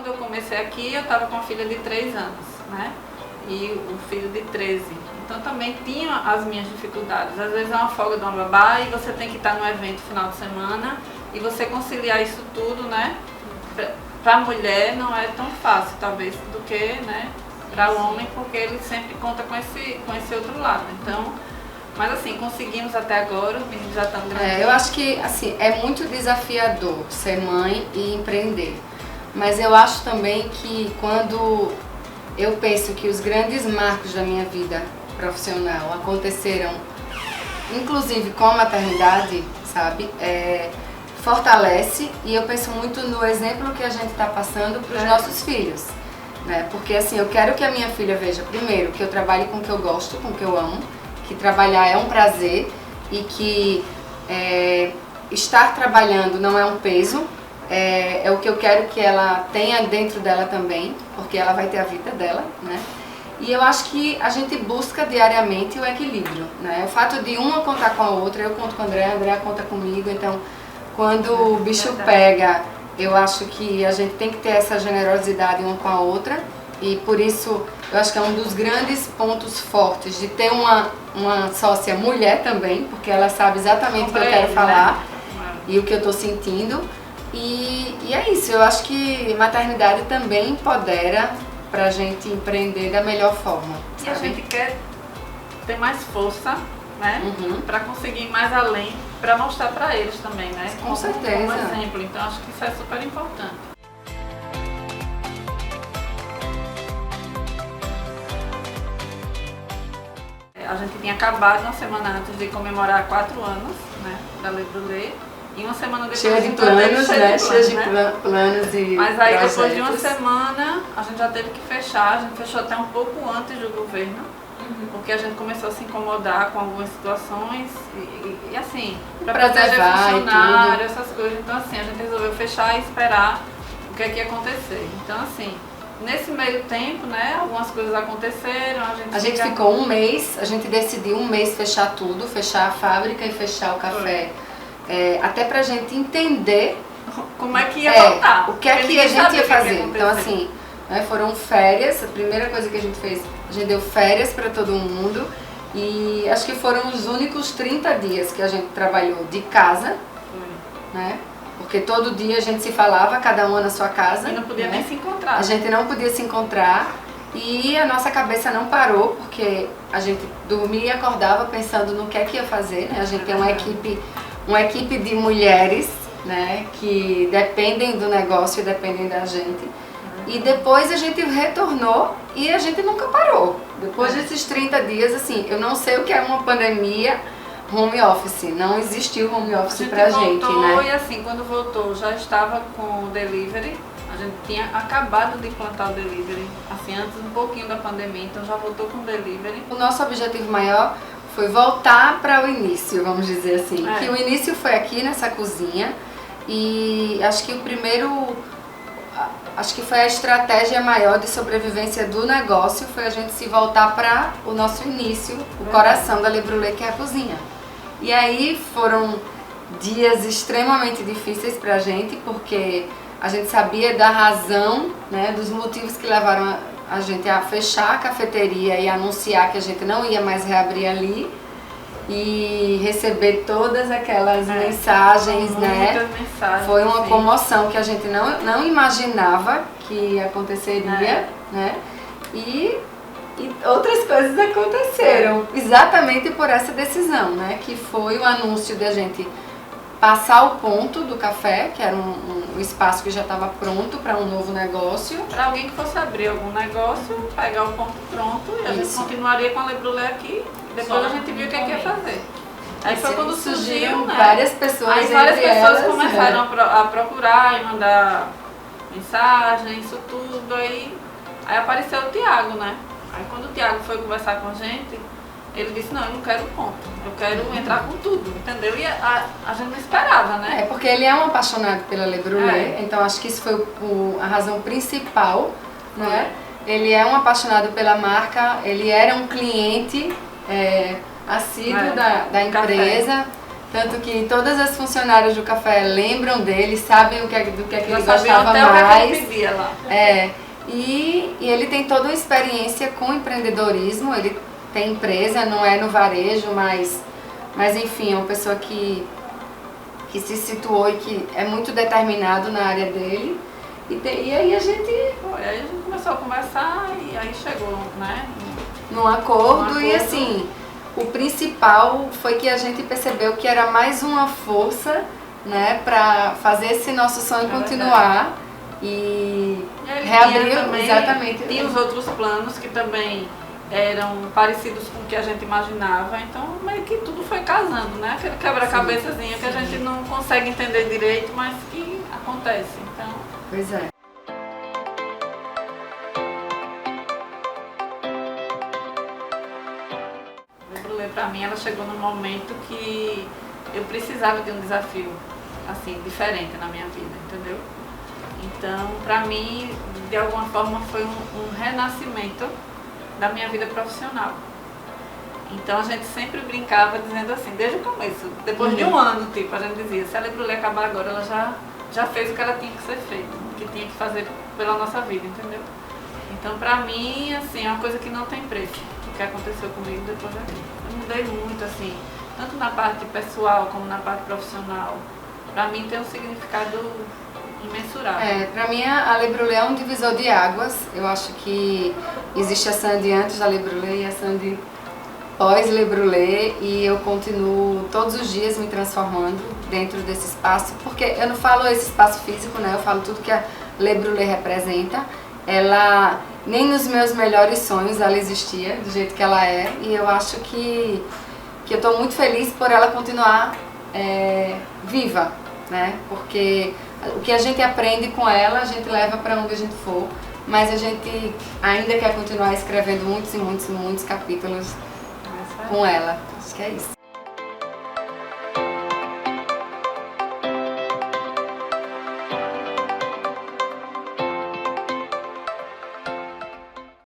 quando eu comecei aqui, eu estava com uma filha de 3 anos, né? E o filho de 13. Então também tinha as minhas dificuldades. Às vezes é uma folga de uma babá e você tem que estar no evento final de semana e você conciliar isso tudo, né? Para a mulher não é tão fácil, talvez, do que, né, para o homem, porque ele sempre conta com esse outro lado. Então, mas assim, conseguimos até agora, os meninos já estão grandes. Eu acho que assim, é muito desafiador ser mãe e empreender. Mas eu acho também que quando eu penso que os grandes marcos da minha vida profissional aconteceram, inclusive com a maternidade, sabe? Fortalece, e eu penso muito no exemplo que a gente está passando para os nossos filhos, né? Porque assim, eu quero que a minha filha veja, primeiro, que eu trabalhe com o que eu gosto, com o que eu amo, que trabalhar é um prazer e que estar trabalhando não é um peso, é o que eu quero que ela tenha dentro dela também, porque ela vai ter a vida dela, né? E eu acho que a gente busca diariamente o equilíbrio, né? O fato de uma contar com a outra, eu conto com a Andrea conta comigo, então quando o bicho pega, eu acho que a gente tem que ter essa generosidade uma com a outra, e por isso eu acho que é um dos grandes pontos fortes de ter uma sócia mulher também, porque ela sabe exatamente o que eu quero falar, né? E o que eu estou sentindo. E é isso, eu acho que maternidade também empodera pra gente empreender da melhor forma. E a gente quer ter mais força, né? Pra conseguir ir mais além, pra mostrar pra eles também, né? Com certeza. Como exemplo, então acho que isso é super importante. A gente tinha acabado uma semana antes de comemorar 4 anos, né, da Le Brûlée. E uma semana depois cheia de planos, né? Cheia de planos e mas aí projetos. Depois de uma semana a gente já teve que fechar, a gente fechou até um pouco antes do governo, porque a gente começou a se incomodar com algumas situações e assim, para proteger funcionário, essas coisas. Então assim, a gente resolveu fechar e esperar o que é que ia acontecer. Então assim, nesse meio tempo, né, algumas coisas aconteceram, a gente ficou um mês, a gente decidiu um mês fechar tudo, fechar a fábrica e fechar o café. Até pra gente entender como é que ia voltar, o que é que a gente ia fazer. Então assim, né, foram férias, a primeira coisa que a gente fez, a gente deu férias para todo mundo, e acho que foram os únicos 30 dias que a gente trabalhou de casa, né? Porque todo dia a gente se falava, cada uma na sua casa. E não podia, né? Nem se encontrar. A gente não podia se encontrar e a nossa cabeça não parou, porque a gente dormia e acordava pensando no que é que ia fazer, né? A gente tem uma equipe de mulheres, né, que dependem do negócio e dependem da gente. E depois a gente retornou e a gente nunca parou. Depois desses 30 dias, assim, eu não sei o que é uma pandemia home office. Não existiu home office pra gente, né? E assim, quando voltou, já estava com o delivery. A gente tinha acabado de implantar o delivery, assim, antes um pouquinho da pandemia, então já voltou com o delivery. O nosso objetivo maior foi voltar para o início, vamos dizer assim. Que o início foi aqui nessa cozinha, e acho que acho que foi a estratégia maior de sobrevivência do negócio, foi a gente se voltar para o nosso início, o coração da Le Brûlée, que é a cozinha. E aí foram dias extremamente difíceis pra gente, porque a gente sabia da razão, né, dos motivos que levaram a gente a fechar a cafeteria e anunciar que a gente não ia mais reabrir ali, e receber todas aquelas mensagens, né? Mensagens, foi uma comoção que a gente não imaginava que aconteceria, né? E outras coisas aconteceram exatamente por essa decisão, né? Que foi o anúncio de a gente passar o ponto do café, que era um espaço que já estava pronto para um novo negócio. Para alguém que fosse abrir algum negócio, pegar o ponto pronto e a gente continuaria com a Le Brûlée aqui. Depois a gente viu o que ia fazer. Aí foi quando surgiu, né? Várias pessoas. Aí várias pessoas começaram a procurar e mandar mensagem, isso tudo. Aí apareceu o Thiago, né? Aí quando o Thiago foi conversar com a gente, ele disse, não, eu não quero ponto, eu quero entrar com tudo, entendeu? E a gente não esperava, né? Porque ele é um apaixonado pela Le Brûlée, então acho que isso foi a razão principal, né? Ele é um apaixonado pela marca, ele era um cliente assíduo da empresa, Tanto que todas as funcionárias do café lembram dele, sabem do que ele gostava até mais. O que ele pedia lá. E ele tem toda uma experiência com empreendedorismo, ele tem empresa, não é no varejo, mas enfim, é uma pessoa que se situou e que é muito determinado na área dele. E aí a gente começou a conversar e aí chegou, né? Num acordo. E assim, o principal foi que a gente percebeu que era mais uma força, né, para fazer esse nosso sonho continuar. E reabrir também, exatamente. Tinha os outros planos que também eram parecidos com o que a gente imaginava, então meio que tudo foi casando, né? Aquele quebra-cabeçazinho que a gente não consegue entender direito, mas que acontece. Então... Pois é. Para mim, ela chegou num momento que eu precisava de um desafio assim diferente na minha vida, entendeu? Então, para mim, de alguma forma, foi um renascimento da minha vida profissional. Então, a gente sempre brincava dizendo assim, desde o começo, depois de um ano, tipo, a gente dizia, se a Lebrulé acabar agora, ela já fez o que ela tinha que ser feito, o que tinha que fazer pela nossa vida, entendeu? Então, para mim, assim, é uma coisa que não tem preço, o que aconteceu comigo depois daquilo. Eu mudei muito, assim, tanto na parte pessoal como na parte profissional. Para mim, tem um significado imensurável. Para mim a Lebrulé é um divisor de águas. Eu acho que existe a Sandy antes da Lebrulé e a Sandy pós-Lebrulé, e eu continuo todos os dias me transformando dentro desse espaço, porque eu não falo esse espaço físico, né? Eu falo tudo que a Lebrulé representa. Ela, nem nos meus melhores sonhos ela existia do jeito que ela é, e eu acho que eu estou muito feliz por ela continuar viva, né? Porque o que a gente aprende com ela, a gente leva para onde a gente for, mas a gente ainda quer continuar escrevendo muitos e muitos e muitos capítulos com ela. Acho que é isso.